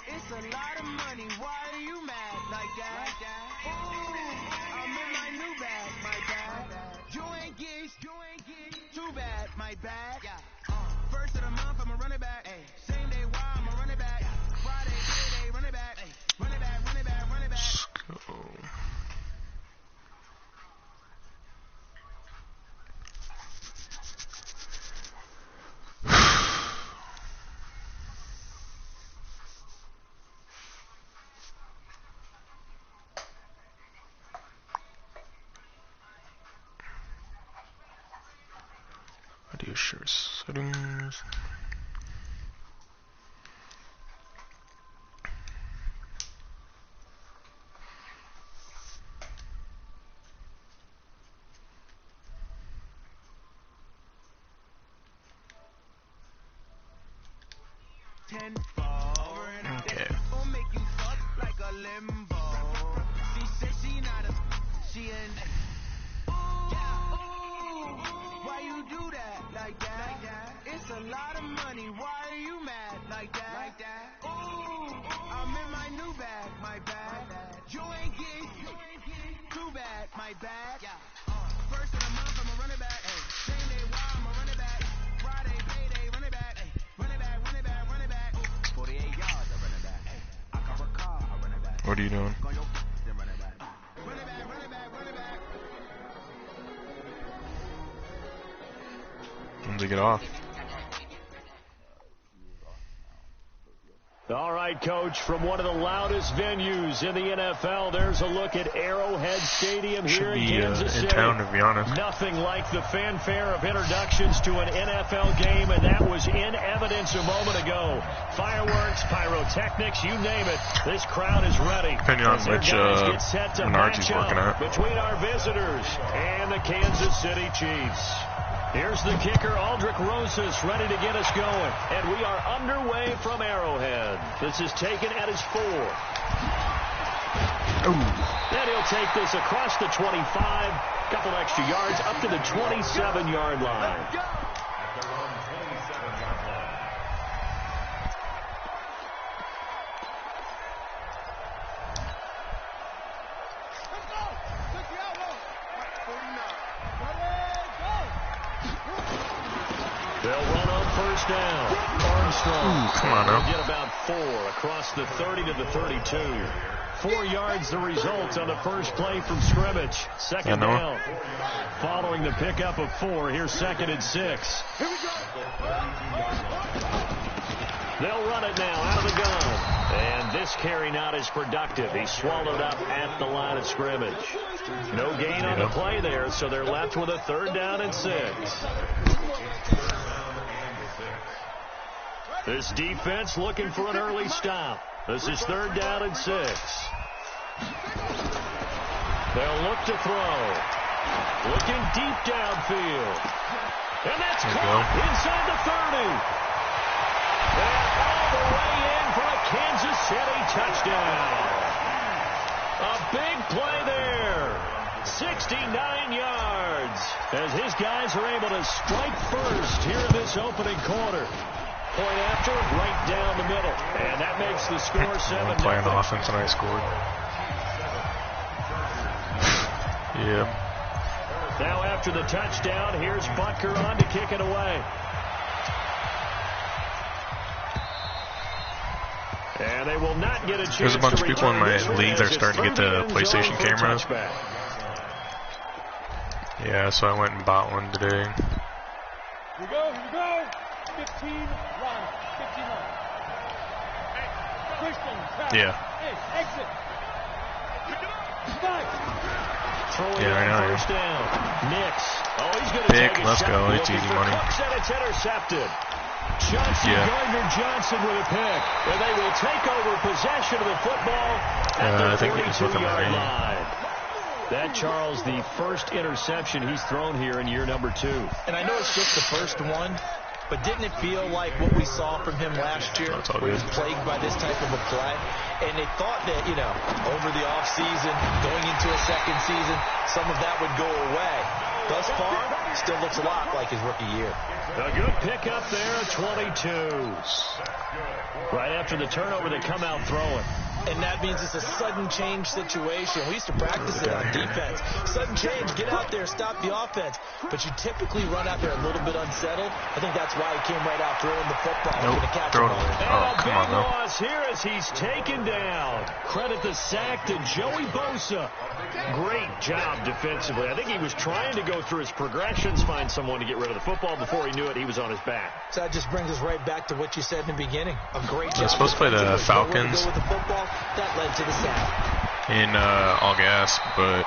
It's a lot of money. Why are you mad like that? Ooh, I'm in my new bag, my bad. You ain't get too bad, my bad. First of the month, I'ma run it back. Same day, why I'ma run it back. Friday, payday, run it back. Run it back, run it back, run it back. Let's go. Audio share settings. Okay. Why you do that like that? It's a lot of money. Why are you mad like that? Ooh, I'm in my new bag, my bad. You ain't get too bad, my bad. First of the month, I'ma run it back. Same day, why I'ma run it back. Friday, payday, run it back. Run it back, run it back, run it back. 48 yards, I run it back. I cover a car, I run it back. What are you doing? Run it back. Run it back, run it back, run it back. When does it get off? All right, Coach, from one of the loudest venues in the NFL, there's a look at Arrowhead Stadium here in Kansas City. In town, to be honest. Nothing like the fanfare of introductions to an NFL game, and that was in evidence a moment ago. Fireworks, pyrotechnics, you name it. This crowd is ready. Depending on which Menards he's working at. Between our visitors and the Kansas City Chiefs. Here's the kicker, Aldrich Rosas, ready to get us going. And we are underway from Arrowhead. This is taken at his 4. Then he'll take this across the 25, couple extra yards, up to the 27-yard line. They'll run on first down. Armstrong. Come on now. Get about 4 across the 30 to the 32. 4 yards the result on the first play from scrimmage. Second down. Following the pickup of 4, here's 2nd and 6. They'll run it now out of the gun. And this carry not as productive. He's swallowed up at the line of scrimmage. No gain on the play there, so they're left with a 3rd down and 6. This defense looking for an early stop. This is 3rd down and 6. They'll look to throw. Looking deep downfield. And that's caught inside the 30. And all the way in for a Kansas City touchdown. A big play there. 69 yards. As his guys are able to strike first here in this opening quarter. Point after, right down the middle. And that makes the score 7-0. Playing the offense and I scored. Yeah. Now after the touchdown, here's Butker on to kick it away. And they will not get a chance. There's a bunch of people in my league that are starting to get the PlayStation cameras. Yeah, so I went and bought one today. Here we go. 15 line. 15 line. Christian, yeah. Hey, exit. Yeah, I know. First down. Nix. Oh, he's going to Pick, take a let's shot. go. It's easy money. And it's intercepted. Gardner-Johnson with a pick. And they will take over possession of the football at the 42-yard line. That, Charles, the first interception he's thrown here in year number 2. And I know it's just the first one, but didn't it feel like what we saw from him last year, where he was plagued by this type of a play? And they thought that, you know, over the offseason, going into a second season, some of that would go away. thus far, still looks a lot like his rookie year. A good pickup there at 22. Right after the turnover, they come out throwing. And that means it's a sudden change situation. We used to practice it on defense. Sudden change, get out there, stop the offense. But you typically run out there a little bit unsettled. I think that's why he came right out throwing the football. Nope, throw it. Oh, come on, though. Loss here as he's taken down. Credit the sack to Joey Bosa. Great job defensively. I think he was trying to go through his progressions, find someone to get rid of the football. Before he knew it, he was on his back. So that just brings us right back to what you said in the beginning. A great job. They're supposed to play the Falcons. With the football. That led to the sack. In all gas, but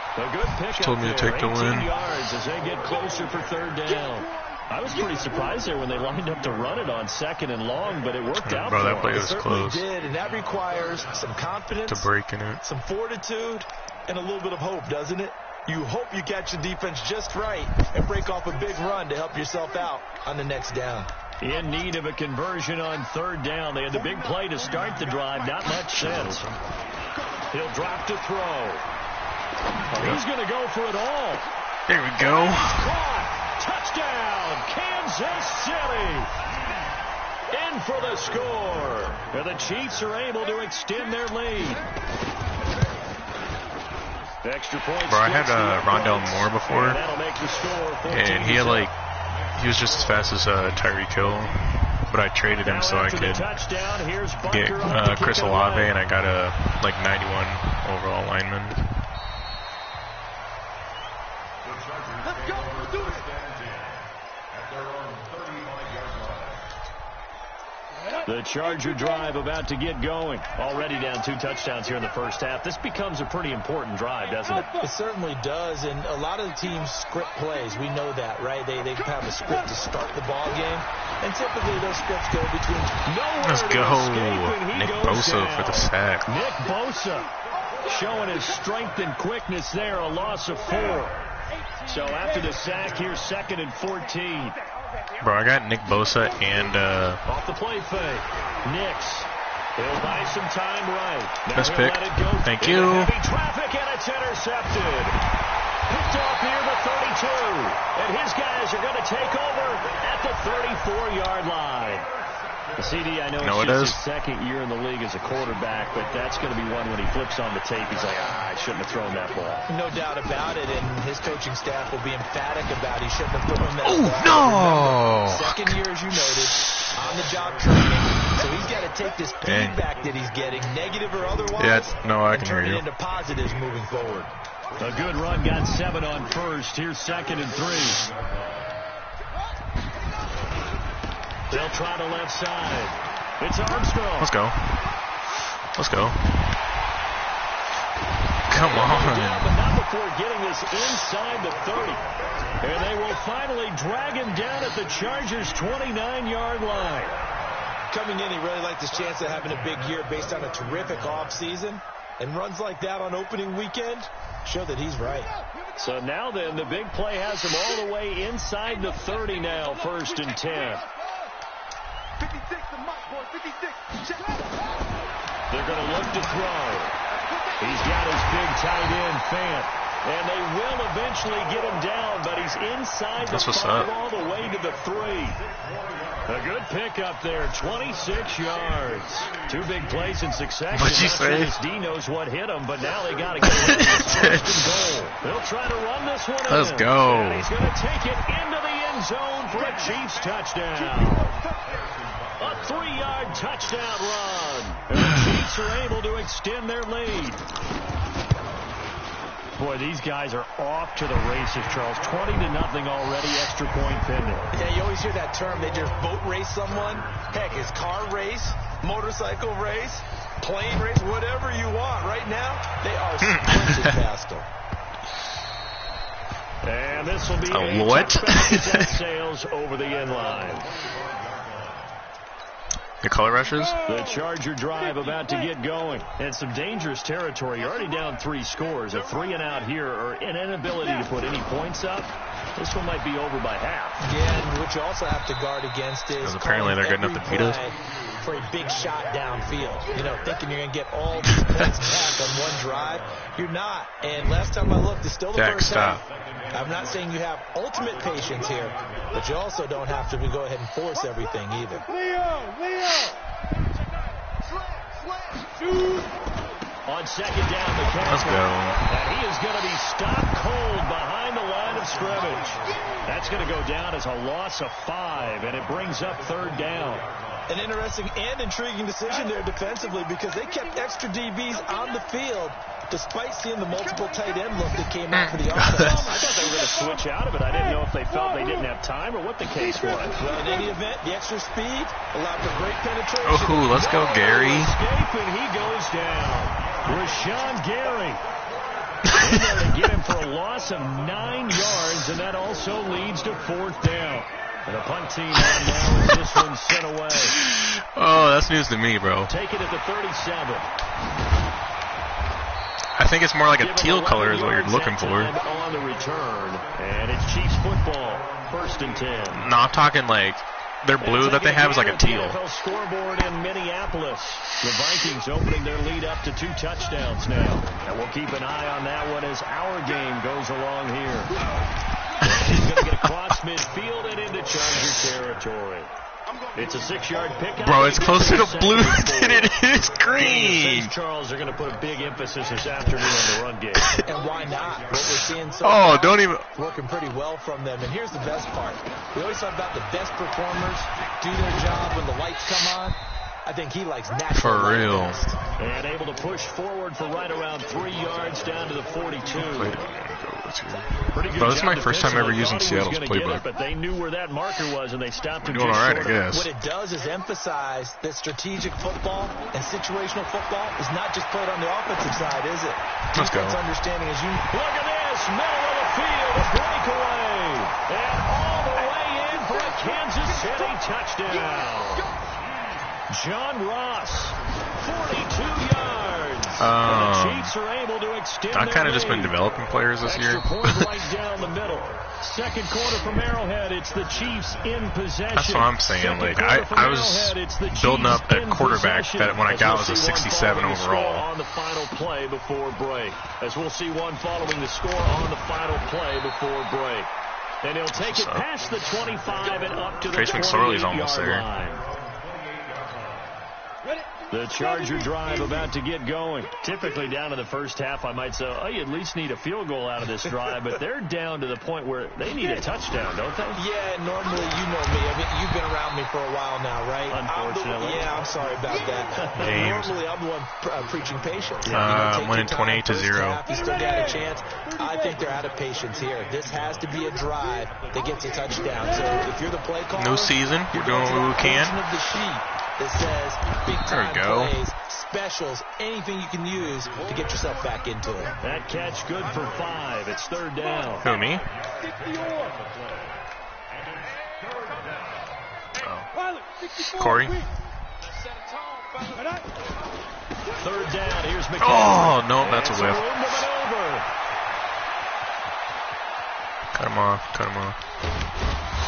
told me to take the win. Yards as they get closer for third down. I was pretty surprised there when they lined up to run it on 2nd and long, but it worked out. Bro, that for play them. was close. Did, and that requires some confidence, to break in it, some fortitude, and a little bit of hope, doesn't it? You hope you catch the defense just right and break off a big run to help yourself out on the next down. In need of a conversion on third down. They had the big play to start the drive. Not much sense. He'll drop to throw. He's going to go for it all. There we go. Touchdown, Kansas City. In for the score. And the Chiefs are able to extend their lead. Extra points. Bro, I had Rondell Moore before, and he had he was just as fast as Tyreek Hill, but I traded him so I could get Chris Olave, and I got a 91 overall lineman. The Charger drive about to get going. Already down 2 touchdowns here in the first half. This becomes a pretty important drive, doesn't it? It certainly does, and a lot of the teams script plays. We know that, right? They have a script to start the ball game, and typically those scripts go between... Let's go. Nick Bosa for the sack. Nick Bosa showing his strength and quickness there, a loss of 4. So after the sack, here's 2nd and 14. Bro, I got Nick Bosa and off the play fake. Nix. He'll buy some time right. Nice pick. Thank you. Heavy traffic and it's intercepted. Picked off near the 32. And his guys are going to take over at the 34-yard line. The CD, I know it's his 2nd year in the league as a quarterback, but that's going to be one when he flips on the tape. He's like, I shouldn't have thrown that ball. No doubt about it, and his coaching staff will be emphatic about he shouldn't have thrown that ball. No! Remember, 2nd year, as you noted, on-the-job training, so he's got to take this feedback that he's getting, negative or otherwise, I can turn hear it you. into positives moving forward. A good run, got 7 on first. Here's 2nd and 3. They'll try to left side. It's Armstrong. Let's go. Let's go. Come on. But not before getting this inside the 30. And they will finally drag him down at the Chargers' 29-yard line. Coming in, he really liked his chance of having a big year based on a terrific offseason. And runs like that on opening weekend show that he's right. So now then, the big play has him all the way inside the 30 now, 1st and 10. 56, the Mach boy, 56. Check. They're going to look to throw. He's got his big tight end, Fant. And they will eventually get him down, but he's inside the 5 all the way to the 3. A good pickup there, 26 yards. 2 big plays in succession. What'd you say? This D knows what hit him, but now they got to get it goal. They'll try to run this one Let's in. go. And he's going to take it into the end zone for a Chiefs touchdown. A 3-yard touchdown run. And the Chiefs are able to extend their lead. Boy, these guys are off to the races, Charles. 20-0 already, extra point pending. Yeah, you always hear that term. They just boat race someone. Heck, it's car race, motorcycle race, plane race, whatever you want. Right now, they are sprinting past them. And this will be a what? sails over the end line. The color rushes? The Charger drive about to get going. And some dangerous territory. You're already down 3 scores. A 3-and-out here or an inability to put any points up. This one might be over by half. Yeah, and what you also have to guard against is apparently they're good enough to beat us. For a big shot downfield. You know, thinking you're going to get all these points back on one drive. You're not. And last time I looked, it's still the first half. I'm not saying you have ultimate patience here, but you also don't have to go ahead and force everything either. Leo! Shoot! On second down, McCaffrey. Let's go. And he is going to be stopped cold behind the line of scrimmage. That's going to go down as a loss of 5, and it brings up third down. An interesting and intriguing decision there defensively because they kept extra DBs on the field despite seeing the multiple tight end look that came out for the offense. I thought they were going to switch out of it. I didn't know if they felt they didn't have time or what the case was. Well, in any event, the extra speed allowed for great penetration. Oh, let's go, Gary. Escape, and he goes down. Rashawn Gary in there to get him for a loss of 9 yards, and that also leads to fourth down. And the punt team on now as this one's sent away. Oh, that's news to me, bro. Take it at the 37. I think it's more like a teal color is what you're looking for. On the return, and it's Chiefs football, 1st and 10. No, I'm talking like their blue that they have is like a teal. NFL scoreboard in Minneapolis. The Vikings opening their lead up to 2 touchdowns now. And we'll keep an eye on that one as our game goes along here. He's going to get across midfield and into Charger territory. It's a 6-yard pickup. Bro, it's closer to blue than it is green. St. Charles are going to put a big emphasis this afternoon on the run game. And why not? What we're seeing so far, don't even. Working pretty well from them. And here's the best part. We always talk about the best performers do their job when the lights come on. I think he likes natural. For real. And able to push forward for right around 3 yards down to the 42. Bro, this is my first time ever using Seattle's playbook. But they knew where that marker was, and they stopped him. Doing all right, I guess. What it does is emphasize that strategic football and situational football is not just played on the offensive side, is it? Let's go. Understanding as you look at this, middle of the field, a breakaway, and all the way in for a Kansas City touchdown. John Ross, 42 yards. The Chiefs are able to extend. I've kind of just been developing players this year. Right down the middle. Second quarter from Arrowhead, it's the Chiefs in possession. That's what I'm saying. Like I was building up that quarterback that when I got was a 67 overall. On the final play before break, as we'll see one following the score on the final play before break, and he'll take it past the 25 and up to the 28-yard line. The Charger drive about to get going. Typically down in the first half, I might say, oh, you at least need a field goal out of this drive, but they're down to the point where they need a touchdown, don't they? Yeah, normally, you know me. I mean, you've been around me for a while now, right? Unfortunately. I'm sorry about that. Normally, I'm the one preaching patience. Winning 28-0. You still got a chance. I think they're out of patience here. This has to be a drive that gets a touchdown. So if you're the play caller, new season, we're doing what we can. Of the sheet that says big time plays, specials, anything you can use to get yourself back into it. That catch good for 5. It's third down. Who, me? Oh. Corey? Third down. Here's McCaffrey. Oh, no, that's a whiff. Cut him off.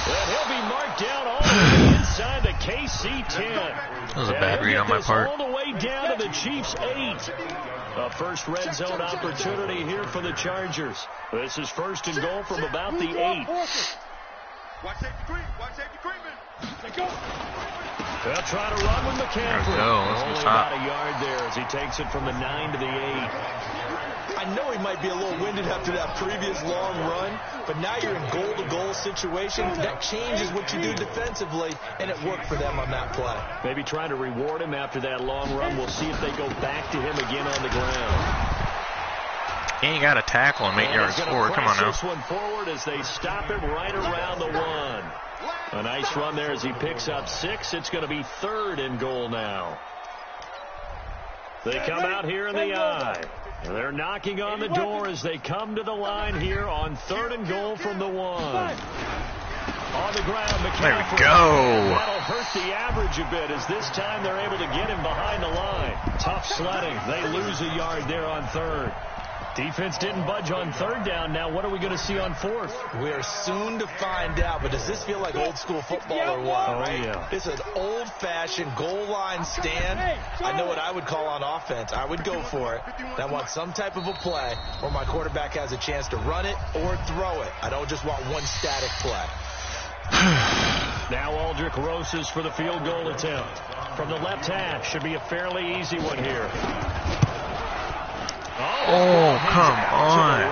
And he'll be marked down all the way inside the KC 10. That was a bad read on my part. All the way down to the Chiefs 8. A first red zone opportunity here for the Chargers. This is 1st and goal from about the 8. Watch safety creeping. They'll try to run with McCaffrey. There we go. Only about a yard there as he takes it from the 9 to the 8. I know he might be a little winded after that previous long run, but now you're in goal-to-goal situation. That changes what you do defensively, and it worked for them on that play. Maybe trying to reward him after that long run. We'll see if they go back to him again on the ground. He ain't got a tackle and 8 yards forward. Come on now. This one forward as they stop him right around the 1. A nice run there as he picks up 6. It's going to be 3rd and goal now. They come out here in the eye. They're knocking on the door as they come to the line here on 3rd and goal from the 1. On the ground, McCaffrey. There we go. That'll hurt the average a bit as this time they're able to get him behind the line. Tough sledding. They lose a yard there on 3rd. Defense didn't budge on third down. Now what are we going to see on fourth? We're soon to find out, but does this feel like old school football or what? Oh, yeah. This is an old-fashioned goal line stand. I know what I would call on offense. I would go for it. I want some type of a play where my quarterback has a chance to run it or throw it. I don't just want one static play. Now Aldrich Roses for the field goal attempt. From the left hash, should be a fairly easy one here. Oh, come on.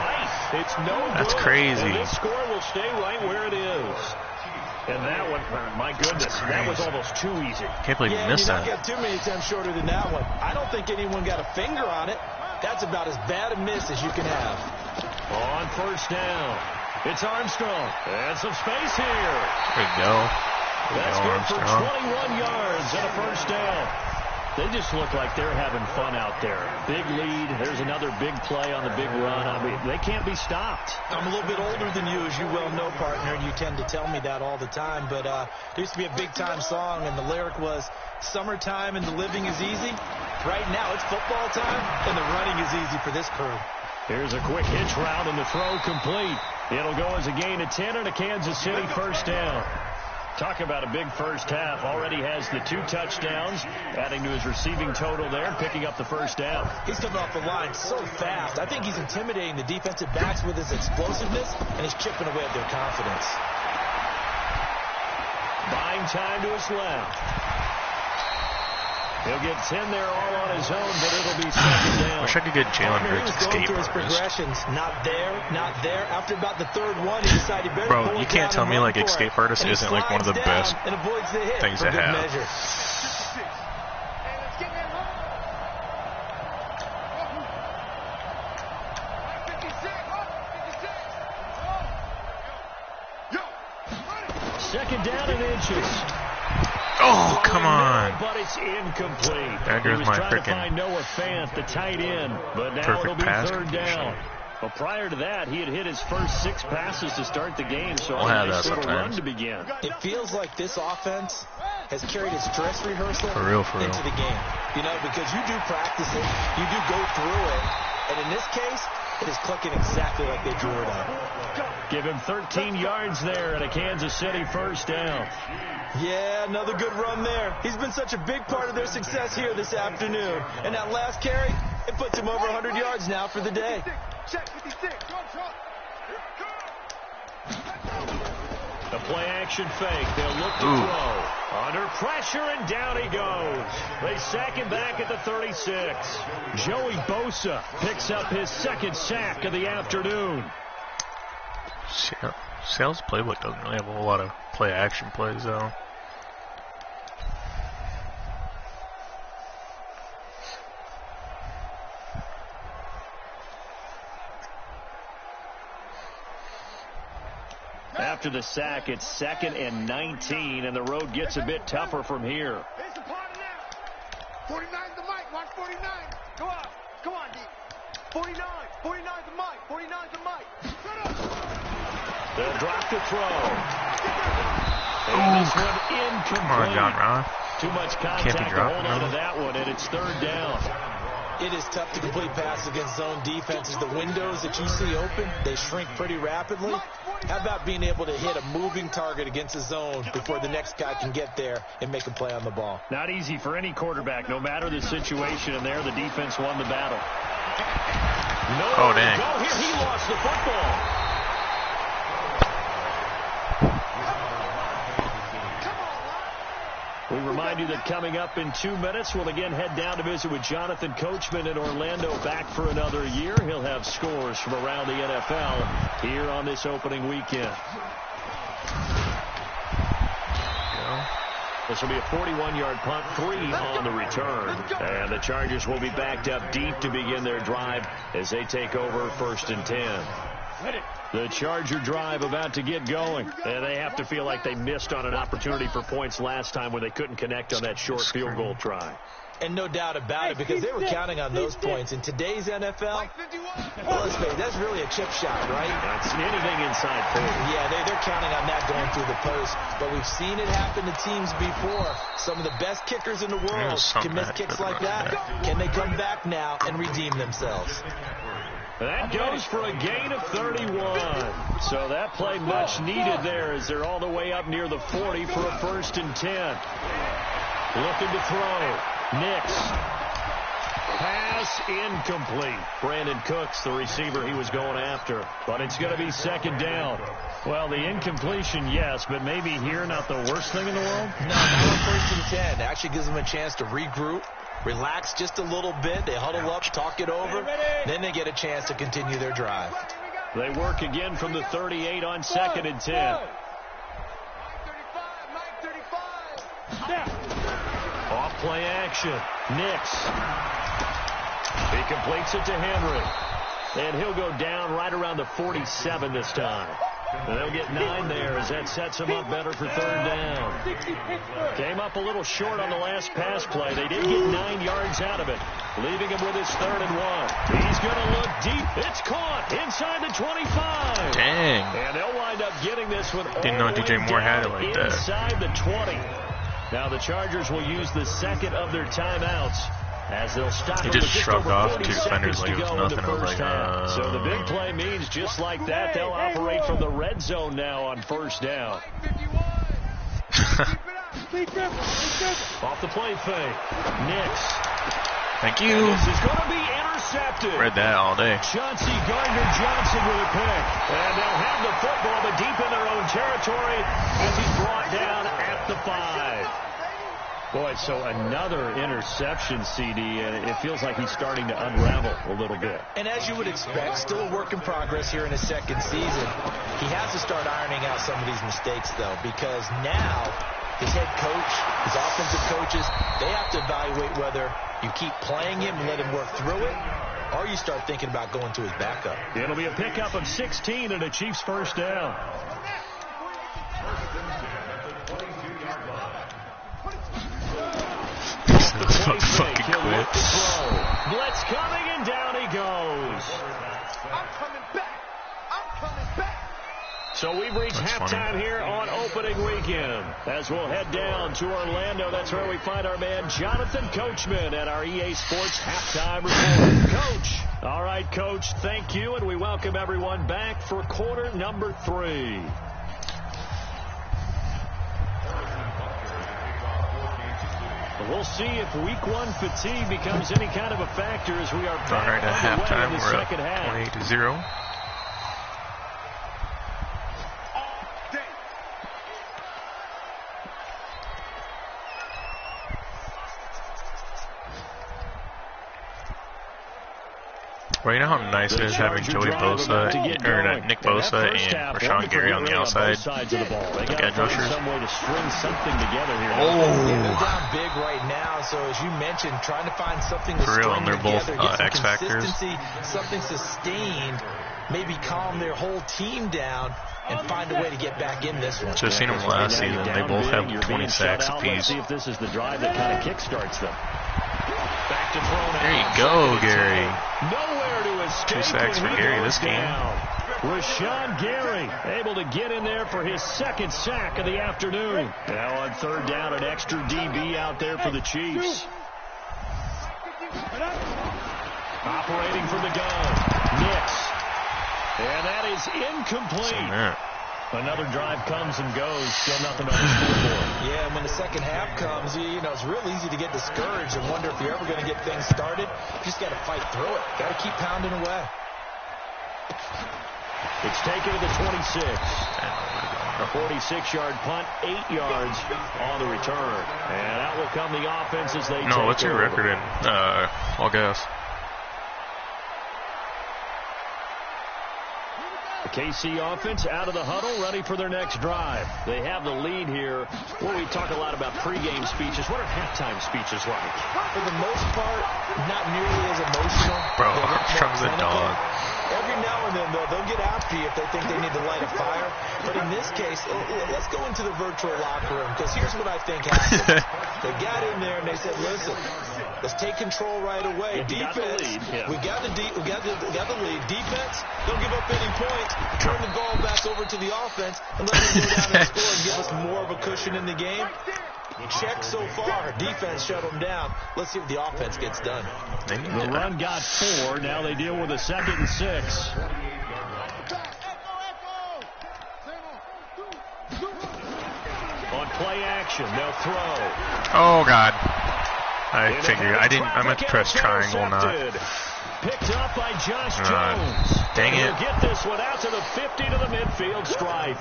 It's no That's good. crazy. And this score will stay right where it is. And that one, my goodness, that was almost too easy. Can't believe you missed that. You don't get too many attempts shorter than that one. I don't think anyone got a finger on it. That's about as bad a miss as you can have. On first down, it's Armstrong. And some space here. There you go. That's good for 21 yards and a first down. They just look like they're having fun out there. Big lead. There's another big play on the big run. I mean, they can't be stopped. I'm a little bit older than you, as you well know, partner, and you tend to tell me that all the time. But there used to be a big-time song, and the lyric was, "Summertime and the living is easy." Right now, it's football time, and the running is easy for this crew. Here's a quick hitch route, and the throw complete. It'll go as a gain of 10 and a Kansas City first down. Talk about a big first half. Already has the 2 touchdowns, adding to his receiving total there, picking up the first down. He's coming off the line so fast. I think he's intimidating the defensive backs with his explosiveness, and he's chipping away at their confidence. Buying time to his left. He'll get 10 there all on his own, but it'll be second down. Wish I could get Jalen Hurts escape his progressions. Not there, not there. After about the third one, he decided better to Bro, you can't tell me like escape artist isn't like one of the best things to have. Measure. Second down and inches. Oh, come on. But it's incomplete. There goes my trying to frickin' find Noah Fant, the tight end, but now perfect it'll be pass third completion. down. But prior to that, he had hit his first 6 passes to start the game, so We'll a have nice that little run sometimes. to begin. It feels like this offense has carried its dress rehearsal For real. into the game. You know, because you do practice it, you do go through it, and in this case, it is clicking exactly like they drew it up. Give him 13 yards there and a Kansas City first down. Yeah, another good run there. He's been such a big part of their success here this afternoon. And that last carry, it puts him over 100 yards now for the day. The play-action fake. They'll look to throw. Under pressure, and down he goes. They sack him back at the 36. Joey Bosa picks up his second sack of the afternoon. Seattle's playbook doesn't really have a whole lot of play-action plays, though. After the sack, it's 2nd and 19, and the road gets a bit tougher from here. 49 the mic, 149. Go on. Come on, D. 49 the mic, 49 the mic. They'll drop the throw. And this one incomplete. Come on, John Roth. Too much contact to hold on to that one, and it's third down. It is tough to complete passes against zone defenses. The windows that you see open, they shrink pretty rapidly. How about being able to hit a moving target against a zone before the next guy can get there and make a play on the ball? Not easy for any quarterback, no matter the situation, and there the defense won the battle. Oh, dang. Go here. He lost the football. We remind you that coming up in 2 minutes, we'll again head down to visit with Jonathan Coachman in Orlando, back for another year. He'll have scores from around the NFL here on this opening weekend. This will be a 41-yard punt, 3 on the return. And the Chargers will be backed up deep to begin their drive as they take over 1st and 10. The Charger drive about to get going. And they have to feel like they missed on an opportunity for points last time when they couldn't connect on that short field goal try. And no doubt about it, because they were counting on those points. In today's NFL, well, let's face it, that's really a chip shot, right? That's anything inside 40. Yeah, they're counting on that going through the post. But we've seen it happen to teams before. Some of the best kickers in the world can miss kicks like that. Can they come back now and redeem themselves? That goes for a gain of 31. So that play much needed there as they're all the way up near the 40 for a 1st and 10. Looking to throw. Nix. Pass incomplete. Brandon Cooks, the receiver he was going after. But it's going to be 2nd down. Well, the incompletion, yes, but maybe here not the worst thing in the world? No, not on 1st and 10. It actually gives them a chance to regroup, relax just a little bit. They huddle up, talk it over. Then they get a chance to continue their drive. They work again from the 38 on 2nd and 10. Off play action. Nix. He completes it to Henry. And he'll go down right around the 47 this time. And they'll get 9 there as that sets him up better for 3rd down. Came up a little short on the last pass play. They did get 9 yards out of it, leaving him with his 3rd and 1. He's going to look deep. It's caught inside the 25. Dang. And they'll wind up getting this one Didn't know DJ Moore had it like that. Inside the 20. Now the Chargers will use the 2nd of their timeouts as they'll stop. He just shrugged off 2 defenders like it was nothing. I was like, So the big play means just like that, they'll operate from the red zone now on 1st down. Off the play fake. Nix. Thank you. And this is going to be intercepted. Read that all day. Chauncey Gardner-Johnson with a pick. And they'll have the football, but deep in their own territory as he's brought down at the 5. Boy, so another interception, CD, and it feels like he's starting to unravel a little bit. And as you would expect, still a work in progress here in his 2nd season. He has to start ironing out some of these mistakes, though, because now his head coach, his offensive coaches, they have to evaluate whether you keep playing him and let him work through it, or you start thinking about going to his backup. It'll be a pickup of 16 and a Chiefs 1st down. Fucking quit. Blitz coming and down he goes. I'm coming back. I'm coming back. So we've reached halftime here on opening weekend. As we'll head down to Orlando, that's where we find our man Jonathan Coachman at our EA Sports halftime report. Coach. All right, Coach, thank you, and we welcome everyone back for quarter number 3. We'll see if week 1 fatigue becomes any kind of a factor as we are back right at halftime. in the We're up 2nd half. 28-0. Well, you know how nice it is having Joey Bosa, or Nick Bosa and Rashawn Gary on the outside, like edge rushers. Oh, they're down big right now. So as you mentioned, trying to find something to string they're both together, get some X factors. consistency, something sustained, maybe calm their whole team down and find a way to get back in this one. Just seen them last season. They both have 20 sacks apiece. See if this is the drive that kind of kickstarts them. Back to throw. There you go, Gary. Nowhere to escape. 2 sacks for Gary this game. Rashawn Gary able to get in there for his 2nd sack of the afternoon. Now on 3rd down, an extra DB out there for the Chiefs. Operating from the gun. Nix. And that is incomplete. Another drive comes and goes. Still nothing on the scoreboard. Yeah, and when the 2nd half comes, you know, it's real easy to get discouraged and wonder if you're ever going to get things started. You just got to fight through it. Got to keep pounding away. It's taken to the 26. A 46-yard punt, 8 yards on the return. And out will come the offense as they take what's your over. record in all gas? The KC offense out of the huddle, ready for their next drive. They have the lead here. Well, we talk a lot about pregame speeches. What are halftime speeches like? For the most part, not nearly as emotional. Bro, Armstrong's a dog. Every now and then, though, they'll get after you if they think they need to light a fire. But in this case, let's go into the virtual locker room, because here's what I think happened. They got in there and they said, listen, let's take control right away. Defense, we got the lead. Defense, don't give up any points. Turn the ball back over to the offense and let them go down and score and give us more of a cushion in the game. Check so far. Defense shut them down. Let's see if the offense gets done. The run got 4. Now they deal with a 2nd and 6. On play action, they'll throw. Oh, God. I figured. I meant to press triangle, not. Picked up by Josh Jones. Dang it. He'll get this one out to the 50 to the midfield stripe.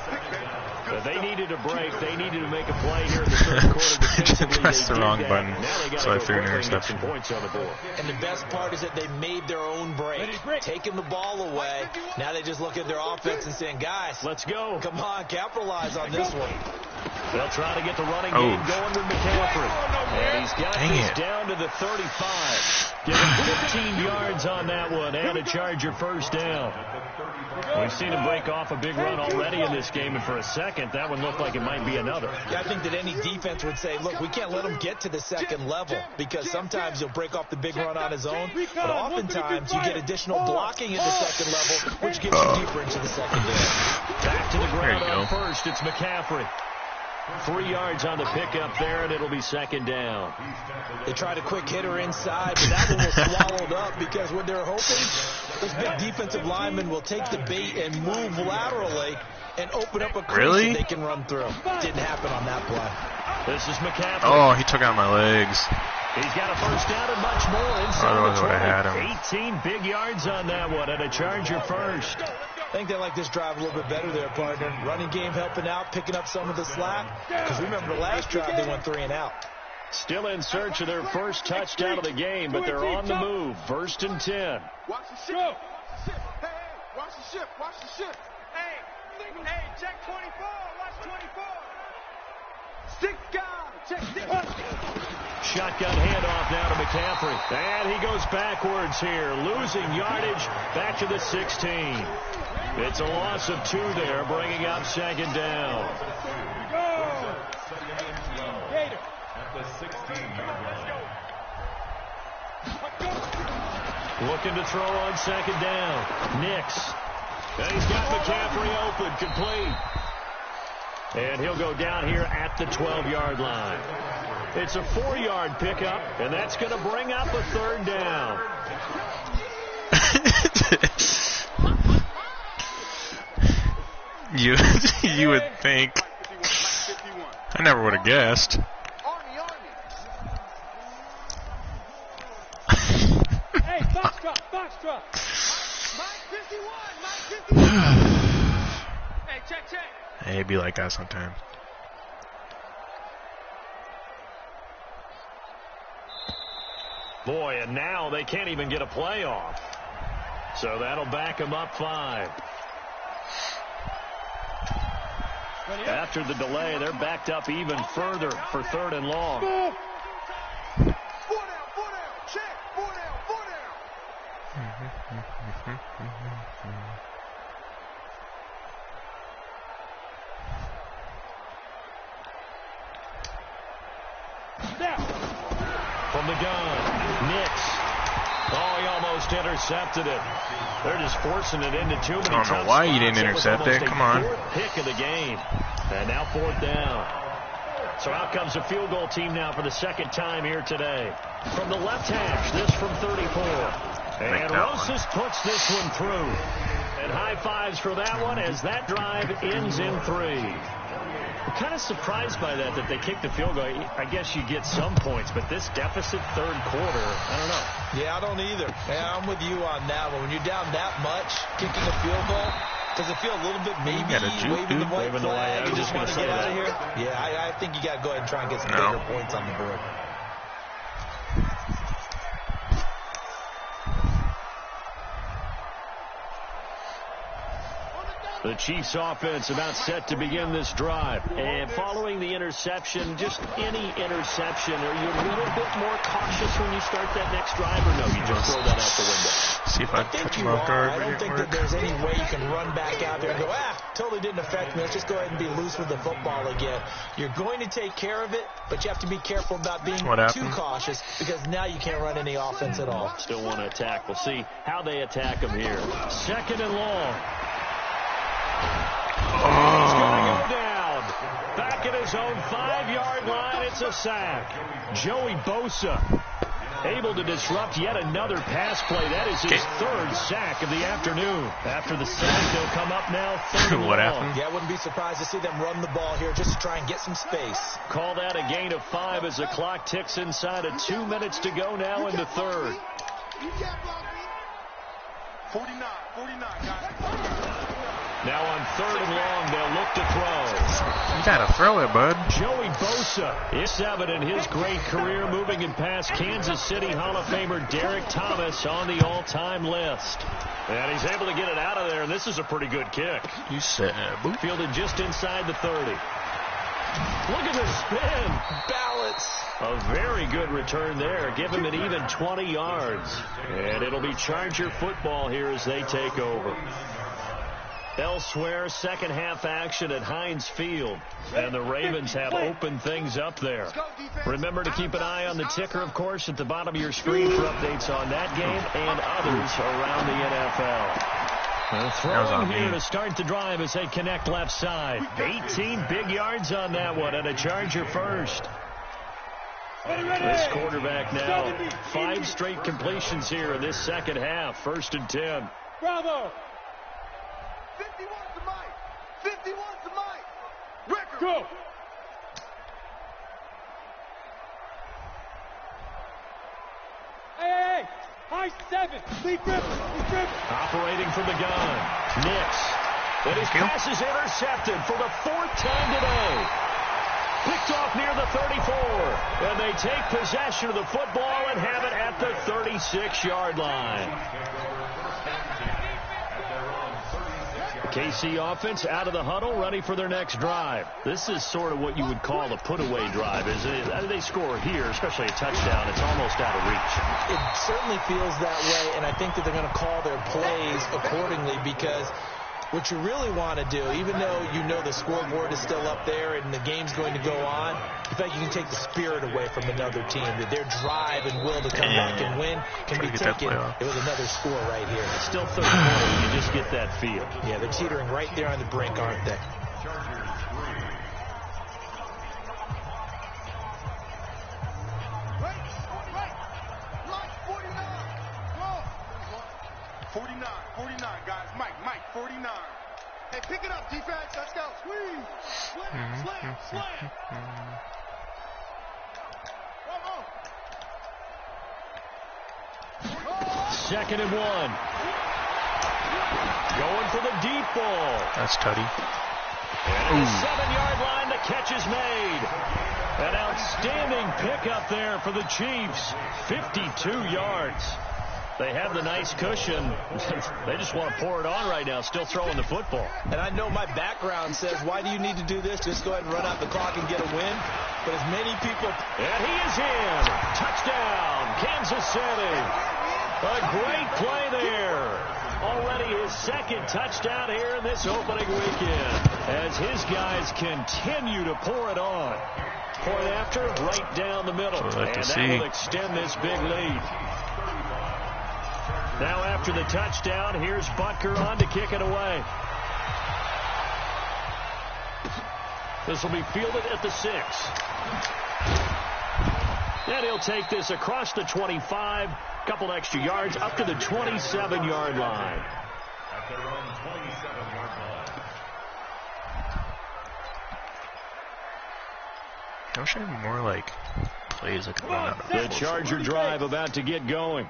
But they needed a break. They needed to make a play here in the third quarter. I pressed the wrong button, so I threw an interception. Points on the board. And the best part is that they made their own break, taking the ball away. Now they just look at their offense and saying, guys, let's go. Come on, capitalize on this one. They'll try to get the running game going with McCaffrey. And he's got this down to the 35. Give him 15 yards on that one and a Charger first down. We've seen him break off a big run already in this game, and for a second, that one looked like it might be another. Yeah, I think that any defense would say, look, we can't let him get to the second level, because sometimes he'll break off the big run on his own, but oftentimes you get additional blocking at the second level, which gets you deeper into the secondary. Back to the ground on first. It's McCaffrey. 3 yards on the pickup there, and it'll be second down. They tried a quick hitter inside, but that one was swallowed up because what they're hoping, those big defensive linemen will take the bait and move laterally and open up a crease that they can run through. Didn't happen on that play. This is McCaffrey. Oh, he took out my legs. He's got a first down and much more inside. Otherwise I would have had him. 18 big yards on that one, and a Charger first. I think they like this drive a little bit better there, partner. Running game helping out, picking up some of the slack. Because remember the last drive, they went 3 and out. Still in search of their first touchdown of the game, but they're on the move. 1st and 10. Watch the ship. Hey, watch the ship. Watch the ship. Hey, check 24. Watch 24. 6 guys. Check 6. Shotgun handoff now to McCaffrey. And he goes backwards here, losing yardage back to the 16. It's a loss of 2 there, bringing up second down. Go. Gator. At the 16. Looking to throw on second down. Nix. And he's got McCaffrey open, complete. And he'll go down here at the 12-yard line. It's a 4-yard pickup, and that's going to bring up a third down. You would think. I never would have guessed. Hey, box drop. Mike 51. Hey, check. Hey, it'd be like that sometimes. Boy, and now they can't even get a play off. So that'll back them up 5. After the delay, they're backed up even further for 3rd and long. 4 down. Check. 4 down. From the gun, Nix. Oh, he almost intercepted it. They're just forcing it into too many tough spots. I don't know why you didn't intercept it. Come on. 4th pick of the game. And now 4th down. So out comes a field goal team now for the 2nd time here today. From the left hash, this from 34. And Rosas puts this one through. And high fives for that one as that drive ends in 3. I'm kind of surprised by that they kicked the field goal. I guess you get some points, but this deficit 3rd quarter, I don't know. Yeah, I don't either. Yeah, I'm with you on that one. When you're down that much, kicking a field goal, does it feel a little bit maybe waving the white flag? You just want to get out of here? Yeah, I think you got to go ahead and try and get some bigger points on the board. The Chiefs offense about set to begin this drive. And following the interception, just any interception, are you a little bit more cautious when you start that next drive, or no, you just throw that out the window? See if I think you are. I don't think that there's any way you can run back out there and go, totally didn't affect me. Let's just go ahead and be loose with the football again. You're going to take care of it, but you have to be careful about being too cautious, because now you can't run any offense at all. Still want to attack. We'll see how they attack them here. 2nd and long. He's going to go down. Back at his own 5-yard line. gets a sack. Joey Bosa able to disrupt yet another pass play. That is his third sack of the afternoon. After the sack, they'll come up now third and What long. happened? Yeah, I wouldn't be surprised to see them run the ball here just to try and get some space. Call that a gain of 5 as the clock ticks inside of 2 minutes to go now in the third. You can't block me. 49, guys. Now on third and long, they'll look to throw. You gotta throw it, bud. Joey Bosa is 7 in his great career, moving in past Kansas City Hall of Famer Derek Thomas on the all-time list. And he's able to get it out of there, and this is a pretty good kick. You said, boop. Fielded just inside the 30. Look at the spin. Balance. A very good return there. Give him an even 20 yards. And it'll be Charger football here as they take over. Elsewhere, second half action at Heinz Field. And the Ravens have opened things up there. Remember to keep an eye on the ticker, of course, at the bottom of your screen for updates on that game and others around the NFL. Throwing here to start the drive as they connect left side. 18 big yards on that one and a Charger first. This quarterback now 5 straight completions here in this second half. 1st and 10. Bravo. 51's the mic. 51's the mic. Record. Go. Hey. High 7. Lead grip. Operating from the gun. Nix. And his pass is intercepted for the 4th time today. Picked off near the 34. And they take possession of the football and have it at the 36-yard line. KC offense out of the huddle, ready for their next drive. This is sort of what you would call a put-away drive, isn't it? They score here, especially a touchdown. It's almost out of reach. It certainly feels that way, and I think that they're going to call their plays accordingly because what you really want to do, even though you know the scoreboard is still up there and the game's going to go on, in fact, you can take the spirit away from another team. That their drive and will to come back and win can be taken with another score right here. It's still third quarter. You just get that feel. Yeah, they're teetering right there on the brink, aren't they? Right. 49, guys. Mike, 49. Hey, pick it up, defense. Let's go. Squeeze. Slam. Second and 1. Going for the deep ball. That's tutty. And at the 7-yard line, the catch is made. An outstanding pickup there for the Chiefs. 52 yards. They have the nice cushion. They just want to pour it on right now, still throwing the football. And I know my background says, why do you need to do this? Just go ahead and run out the clock and get a win. But as many people... And he is in. Touchdown, Kansas City. A great play there. Already his 2nd touchdown here in this opening weekend. As his guys continue to pour it on. Point after, right down the middle. And that will extend this big lead. Now after the touchdown, here's Butker on to kick it away. This will be fielded at the 6. And he'll take this across the 25, couple extra yards up to the 27-yard line. I wish I had more like plays that could run out of the Charger drive about to get going.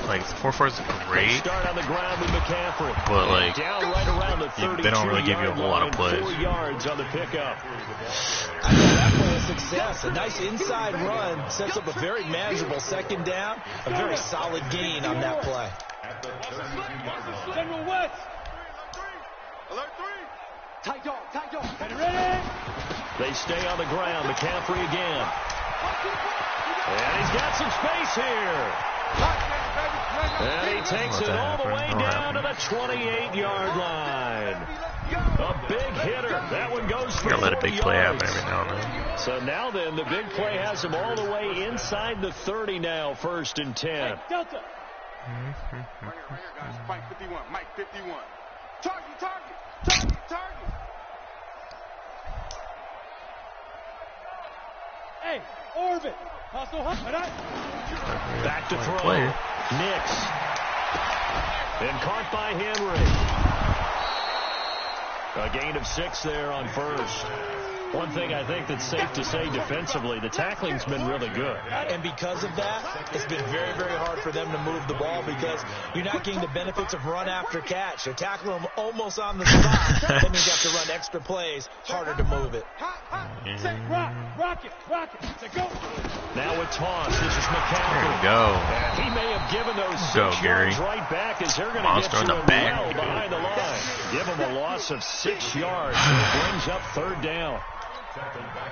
Like 4-4 is great, start on the ground with McCaffrey. But like down right around the they don't really give you a whole lot of plays. 4 yards on the pickup. I call that play a success. A nice inside run sets up a very manageable 2nd down. A very solid gain on that play. General West. Alert 3. Tight dog. Ready? They stay on the ground. McCaffrey again. And he's got some space here. And he takes it all the way down to the 28-yard line. A big hitter. That one goes for 40 yards. Let a big play happen every now and then. So now then, the big play has him all the way inside the 30 now, 1st and 10. Delta. Right here, guys. Mike 51. Target. Hey, Orvin. Back to throw. Nix. And caught by Henry. A gain of 6 there on first. One thing I think that's safe to say defensively, the tackling's been really good. And because of that, it's been very, very hard for them to move the ball because you're not getting the benefits of run after catch. They're tackling them almost on the spot. That means you have to run extra plays, harder to move it. Rock it. Go. Now with toss, this is McCaffrey. There you go. And he may have given those 6 Go, Gary. yards right back as they're going to Monster get in to the him back. well behind the line. Give him a loss of 6 yards, and it brings up 3rd down.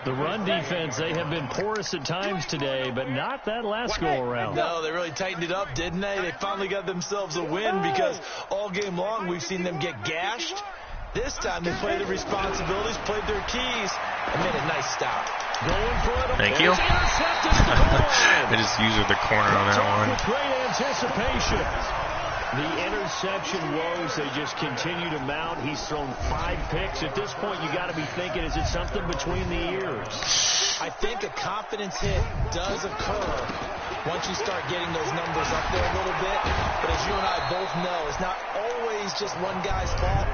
The run defense, they have been porous at times today, but not that last go-around. No, they really tightened it up, didn't they? They finally got themselves a win because all game long we've seen them get gashed. This time they played their responsibilities, played their keys, and made a nice stop. Going for it. Thank you. I just used the corner on that one. With great anticipation. The interception woes, they just continue to mount. He's thrown 5 picks. At this point, you got to be thinking, is it something between the ears? I think a confidence hit does occur once you start getting those numbers up there a little bit. But as you and I both know, it's not always just one guy's fault.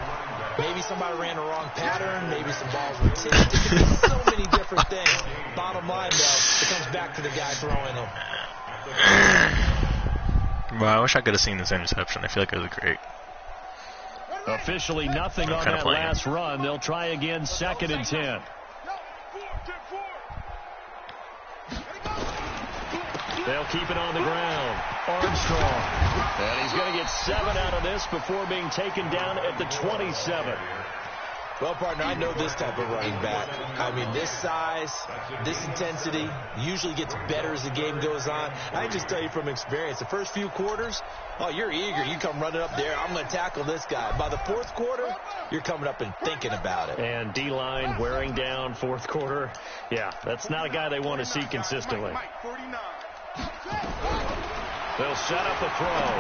Maybe somebody ran the wrong pattern. Maybe some balls were tipped. It can be so many different things. Bottom line, though, it comes back to the guy throwing them. Well, I wish I could have seen this interception. I feel like it was great. Officially nothing on that last run. They'll try again, 2nd and 10. They'll keep it on the ground. Armstrong. And he's going to get 7 out of this before being taken down at the 27. Well, partner, I know this type of running back. I mean, this size, this intensity usually gets better as the game goes on. I can just tell you from experience, the first few quarters, oh, you're eager. You come running up there, I'm going to tackle this guy. By the 4th quarter, you're coming up and thinking about it. And D-line wearing down 4th quarter. Yeah, that's not a guy they want to see consistently. They'll set up a throw.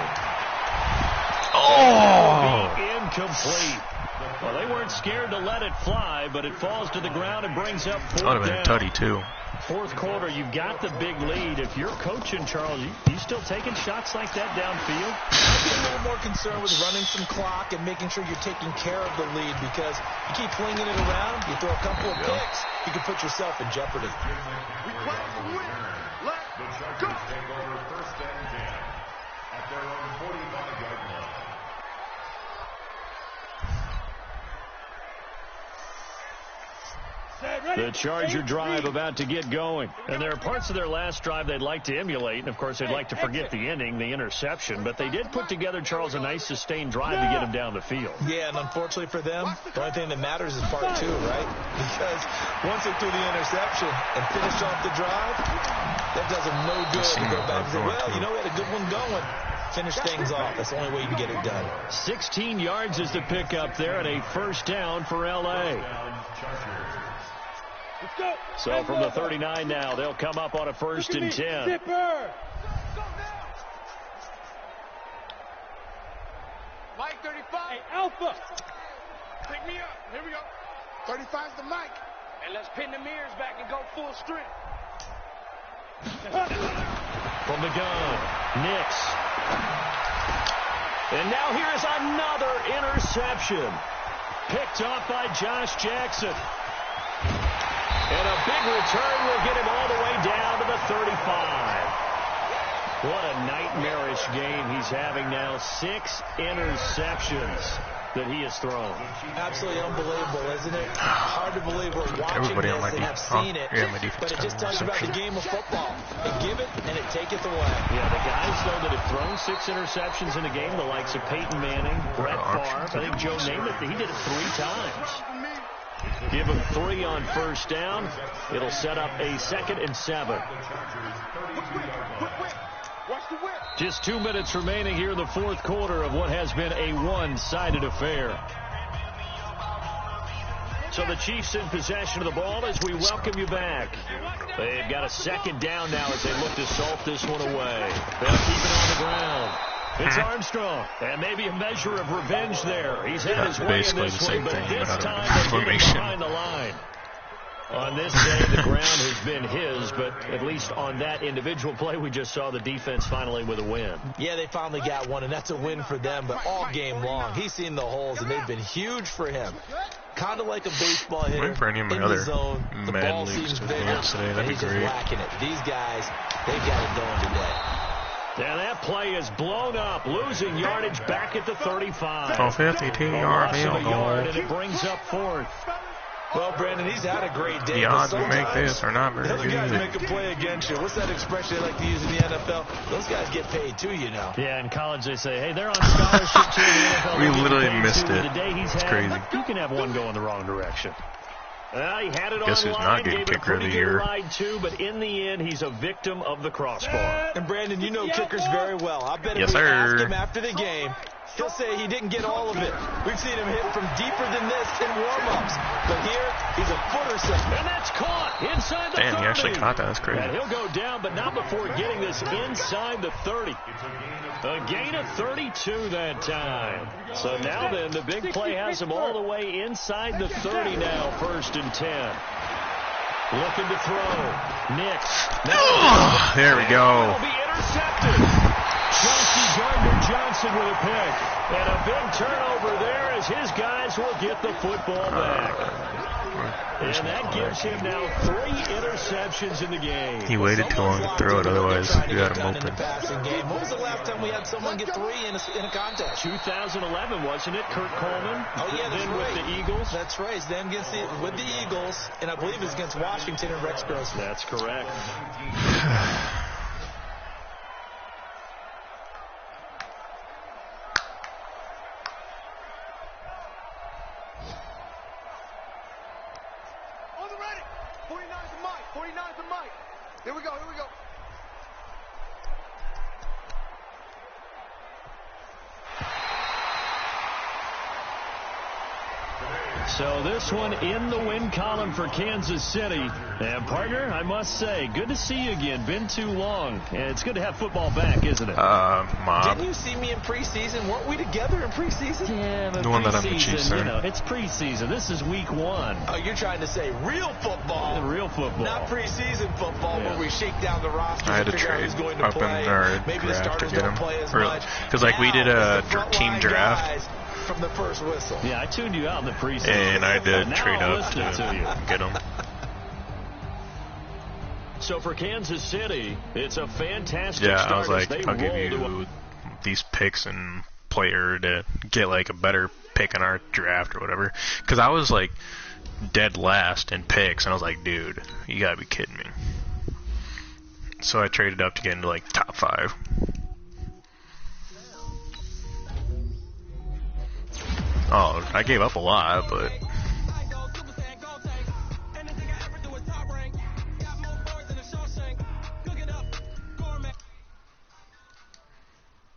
Oh! Incomplete. Well, they weren't scared to let it fly, but it falls to the ground and brings up 4th That would have been a tutty, too. 4th quarter, you've got the big lead. If you're coaching, Charles, you still taking shots like that downfield? I'd be a little more concerned with running some clock and making sure you're taking care of the lead because you keep flinging it around, you throw a couple of picks, you can put yourself in jeopardy. Let's go. Take over 1st and 10 at their own 45-yard line. The Charger drive about to get going. And there are parts of their last drive they'd like to emulate. And, of course, they'd like to forget the ending, the interception. But they did put together, Charles, a nice sustained drive to get him down the field. Yeah, and unfortunately for them, the only thing that matters is part 2, right? Because once they threw the interception and finished off the drive, that does them no good to go back and say, well, you know, we had a good one going. Finish things off. That's the only way you can get it done. 16 yards is the pickup there and a 1st down for L.A. So from the 39 now, they'll come up on a 1st and 10. Mike 35. Hey, Alpha. Pick me up. Here we go. 35's the mic. And let's pin the mirrors back and go full strength. From the gun, Nix. And now here is another interception. Picked off by Josh Jackson. And a big return will get him all the way down to the 35. What a nightmarish game he's having now. 6 interceptions that he has thrown. Absolutely unbelievable, isn't it? Hard to believe we're watching Everybody this and have seen it. But it just tells you about the game of football. They give it and it taketh away. Yeah, the guys, though, that have thrown 6 interceptions in a game, the likes of Peyton Manning, Brett Favre, I think Joe Namath, he did it 3 times. Give him 3 on 1st down. It'll set up a 2nd and 7. Just 2 minutes remaining here in the 4th quarter of what has been a one-sided affair. So the Chiefs in possession of the ball as we welcome you back. They've got a 2nd down now as they look to salt this one away. They'll keep it on the ground. It's Armstrong, and maybe a measure of revenge there. He's had his way in this one, but this time they'll get him behind the line. On this day, the ground has been his, but at least on that individual play, we just saw the defense finally with a win. Yeah, they finally got one, and that's a win for them, but all game long, he's seen the holes, and they've been huge for him. Kind of like a baseball hitter Waiting for any of my in other the zone. The Mad ball Leagues seems to bigger, advance today. and That'd he's be just great. whacking it. These guys, they've got it going today. Now that play is blown up, losing yardage back at the 35. 52-yard field goal. And it brings up 4th. Well, Brandon, he's had a great day. The odds we make this are not very other guys good. make a play against you. What's that expression they like to use in the NFL? Those guys get paid too, you know. Yeah, in college they say, hey, they're on scholarship too in the NFL. We literally missed it. The day he's It's had, crazy. You can have one go in the wrong direction. He had it Guess who's online, not getting gave it a kicker of pretty the good year? ride too, but in the end, he's a victim of the crossbar. And Brandon, you know kickers very well. I bet if Yes, we ask sir. him after the game, he'll say he didn't get all of it. We've seen him hit from deeper than this in warm-ups. But here, he's a foot or so. And that's caught inside the 30. Damn, he actually caught that. That's crazy. And he'll go down, but not before getting this inside the 30. A gain of 32 that time. So now then, the big play has him all the way inside the 30 now, 1st and 10. Looking to throw. Nix. There we go. Will be intercepted. Chelsea Gardner-Johnson with a pick. And a big turnover there as his guys will get the football back. And that gives him now 3 interceptions in the game. He waited too long to throw it, otherwise we got him open. When was the last time we had someone get 3 in a contest? 2011, wasn't it? Kurt Coleman. Oh, yeah, that's then right. with the Eagles. That's right. Then with the Eagles, and I believe it was against Washington and Rex Grossman. That's correct. On the ready. 49's the mic. 49's the mic. Here we go. Here we go. So this one in the win column for Kansas City. And, partner, I must say, good to see you again. Been too long. And it's good to have football back, isn't it? Mom. Didn't you see me in preseason? Weren't we together in preseason? Yeah, but The one that I'm the preseason, Chiefs fan. you know, it's preseason. This is week 1. Oh, you're trying to say real football. Real football. Not preseason football Yeah. where we shake down the roster I had and to figure out trade who's going to up in play. our Maybe the draft to starters get don't him. play as much. Because, like, we did Now, a it's the front team line draft. guys from the first whistle. Yeah, I tuned you out in the preseason. And I had to Now trade I'm up to listening to you. get him. So for Kansas City, it's a fantastic Yeah, start. I was like, as they I'll give roll to you these picks and player to get like a better pick in our draft or whatever. Because I was like dead last in picks, and I was like, dude, you gotta be kidding me. So I traded up to get into like top 5. Oh, I gave up a lot, but